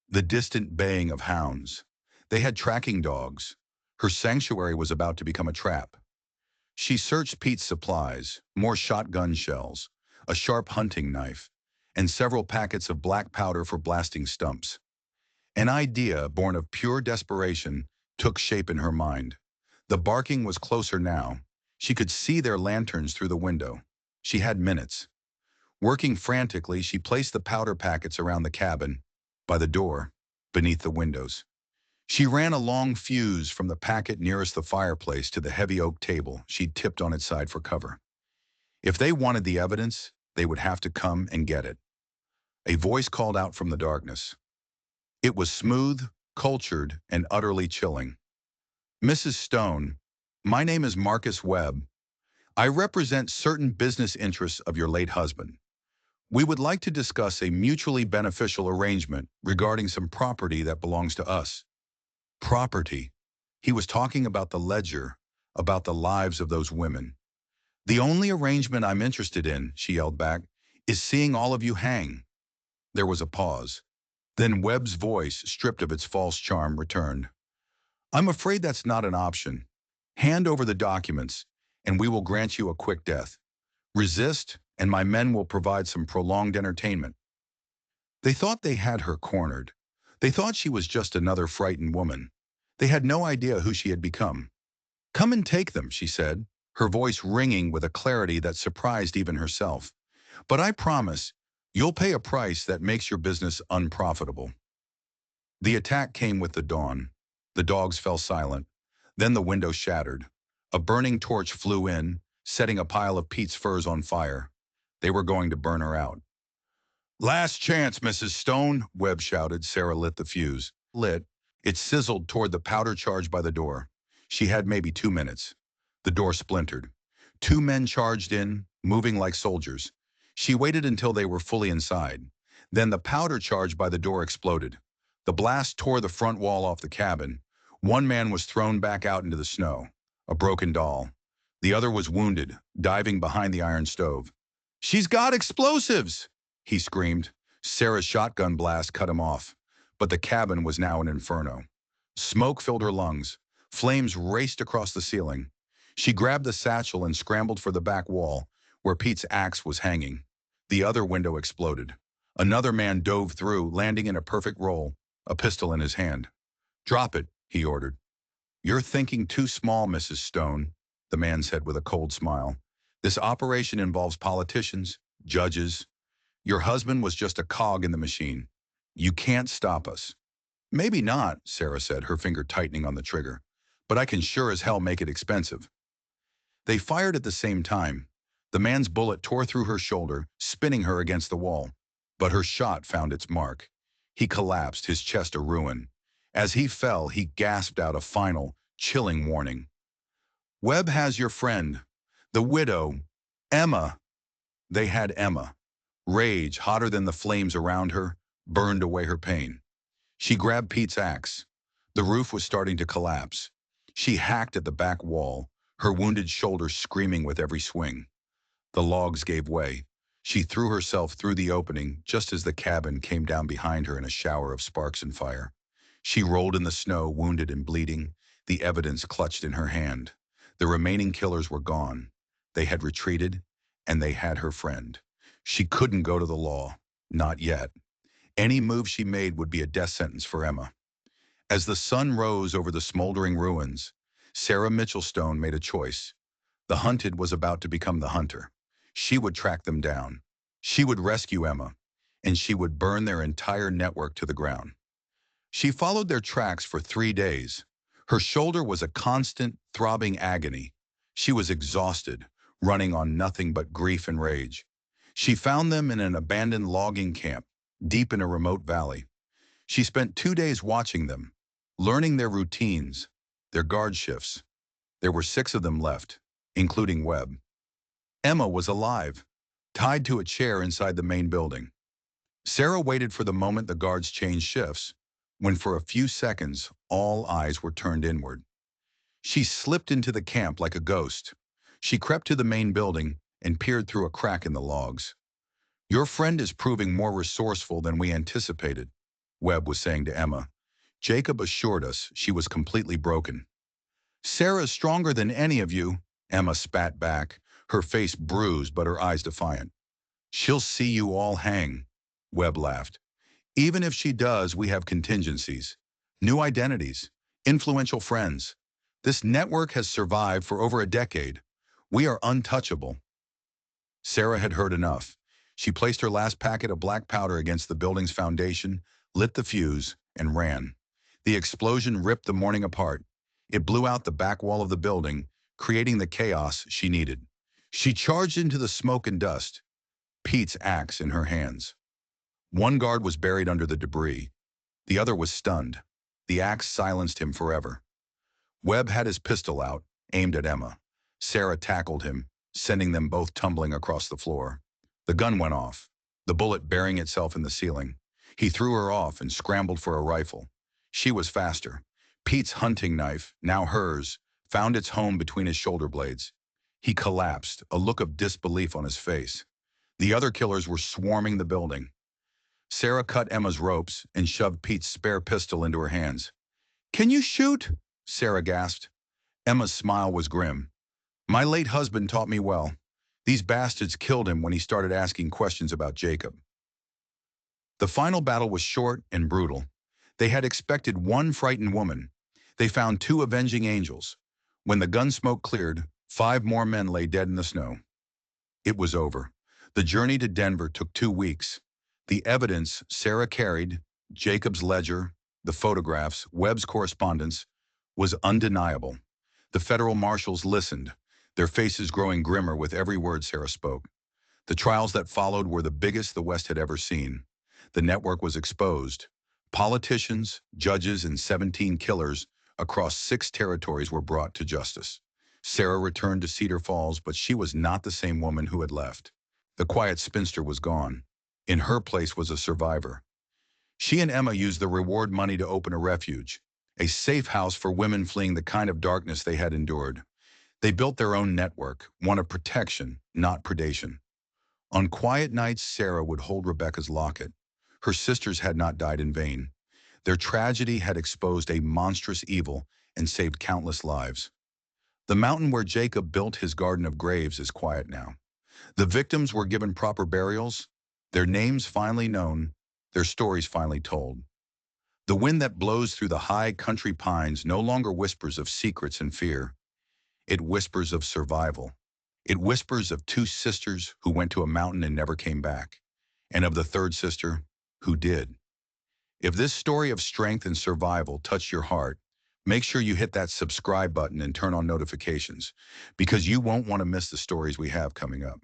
The distant baying of hounds. They had tracking dogs. Her sanctuary was about to become a trap. She searched Pete's supplies, more shotgun shells, a sharp hunting knife, and several packets of black powder for blasting stumps. An idea born of pure desperation took shape in her mind. The barking was closer now. She could see their lanterns through the window. She had minutes. Working frantically, she placed the powder packets around the cabin, by the door, beneath the windows. She ran a long fuse from the packet nearest the fireplace to the heavy oak table she'd tipped on its side for cover. If they wanted the evidence, they would have to come and get it. A voice called out from the darkness. It was smooth, cultured, and utterly chilling. Mrs. Stone, my name is Marcus Webb. I represent certain business interests of your late husband. We would like to discuss a mutually beneficial arrangement regarding some property that belongs to us. Property. He was talking about the ledger, about the lives of those women. The only arrangement I'm interested in, she yelled back, is seeing all of you hang. There was a pause. Then Webb's voice, stripped of its false charm, returned. I'm afraid that's not an option. Hand over the documents, and we will grant you a quick death. Resist, and my men will provide some prolonged entertainment. They thought they had her cornered. They thought she was just another frightened woman. They had no idea who she had become. Come and take them, she said, her voice ringing with a clarity that surprised even herself. But I promise, you'll pay a price that makes your business unprofitable. The attack came with the dawn. The dogs fell silent. Then the window shattered. A burning torch flew in, setting a pile of Pete's furs on fire. They were going to burn her out. Last chance, Mrs. Stone, Webb shouted. Sarah lit the fuse. Lit. It sizzled toward the powder charge by the door. She had maybe 2 minutes. The door splintered. 2 men charged in, moving like soldiers. She waited until they were fully inside. Then the powder charge by the door exploded. The blast tore the front wall off the cabin. One man was thrown back out into the snow, a broken doll. The other was wounded, diving behind the iron stove. She's got explosives, he screamed. Sarah's shotgun blast cut him off, but the cabin was now an inferno. Smoke filled her lungs. Flames raced across the ceiling. She grabbed the satchel and scrambled for the back wall, where Pete's axe was hanging. The other window exploded. Another man dove through, landing in a perfect roll, a pistol in his hand. Drop it, he ordered. You're thinking too small, Mrs. Stone, the man said with a cold smile. This operation involves politicians, judges. Your husband was just a cog in the machine. You can't stop us. Maybe not, Sarah said, her finger tightening on the trigger. But I can sure as hell make it expensive. They fired at the same time. The man's bullet tore through her shoulder, spinning her against the wall. But her shot found its mark. He collapsed, his chest a ruin. As he fell, he gasped out a final, chilling warning. Webb has your friend, the widow, Emma. They had Emma. Rage, hotter than the flames around her, burned away her pain. She grabbed Pete's axe. The roof was starting to collapse. She hacked at the back wall, her wounded shoulder screaming with every swing. The logs gave way. She threw herself through the opening just as the cabin came down behind her in a shower of sparks and fire. She rolled in the snow, wounded and bleeding, the evidence clutched in her hand. The remaining killers were gone. They had retreated, and they had her friend. She couldn't go to the law. Not yet. Any move she made would be a death sentence for Emma. As the sun rose over the smoldering ruins, Sarah Mitchellstone made a choice. The hunted was about to become the hunter. She would track them down. She would rescue Emma, and she would burn their entire network to the ground. She followed their tracks for 3 days. Her shoulder was a constant, throbbing agony. She was exhausted, running on nothing but grief and rage. She found them in an abandoned logging camp, deep in a remote valley. She spent 2 days watching them, learning their routines, their guard shifts. There were 6 of them left, including Webb. Emma was alive, tied to a chair inside the main building. Sarah waited for the moment the guards changed shifts, when for a few seconds all eyes were turned inward. She slipped into the camp like a ghost. She crept to the main building and peered through a crack in the logs. Your friend is proving more resourceful than we anticipated, Webb was saying to Emma. Jacob assured us she was completely broken. Sarah's stronger than any of you, Emma spat back, her face bruised but her eyes defiant. She'll see you all hang, Webb laughed. Even if she does, we have contingencies, new identities, influential friends. This network has survived for over a decade. We are untouchable. Sarah had heard enough. She placed her last packet of black powder against the building's foundation, lit the fuse, and ran. The explosion ripped the morning apart. It blew out the back wall of the building, creating the chaos she needed. She charged into the smoke and dust, Pete's axe in her hands. One guard was buried under the debris. The other was stunned. The axe silenced him forever. Webb had his pistol out, aimed at Emma. Sarah tackled him, sending them both tumbling across the floor. The gun went off, the bullet burying itself in the ceiling. He threw her off and scrambled for a rifle. She was faster. Pete's hunting knife, now hers, found its home between his shoulder blades. He collapsed, a look of disbelief on his face. The other killers were swarming the building. Sarah cut Emma's ropes and shoved Pete's spare pistol into her hands. "Can you shoot?" Sarah gasped. Emma's smile was grim. "My late husband taught me well. These bastards killed him when he started asking questions about Jacob." The final battle was short and brutal. They had expected one frightened woman. They found two avenging angels. When the gun smoke cleared, 5 more men lay dead in the snow. It was over. The journey to Denver took 2 weeks. The evidence Sarah carried, Jacob's ledger, the photographs, Webb's correspondence, was undeniable. The federal marshals listened, their faces growing grimmer with every word Sarah spoke. The trials that followed were the biggest the West had ever seen. The network was exposed. Politicians, judges, and 17 killers across 6 territories were brought to justice. Sarah returned to Cedar Falls, but she was not the same woman who had left. The quiet spinster was gone. In her place was a survivor. She and Emma used the reward money to open a refuge, a safe house for women fleeing the kind of darkness they had endured. They built their own network, one of protection, not predation. On quiet nights, Sarah would hold Rebecca's locket. Her sisters had not died in vain. Their tragedy had exposed a monstrous evil and saved countless lives. The mountain where Jacob built his garden of graves is quiet now. The victims were given proper burials, their names finally known, their stories finally told. The wind that blows through the high country pines no longer whispers of secrets and fear. It whispers of survival. It whispers of 2 sisters who went to a mountain and never came back, and of the 3rd sister who did. If this story of strength and survival touched your heart, make sure you hit that subscribe button and turn on notifications, because you won't want to miss the stories we have coming up.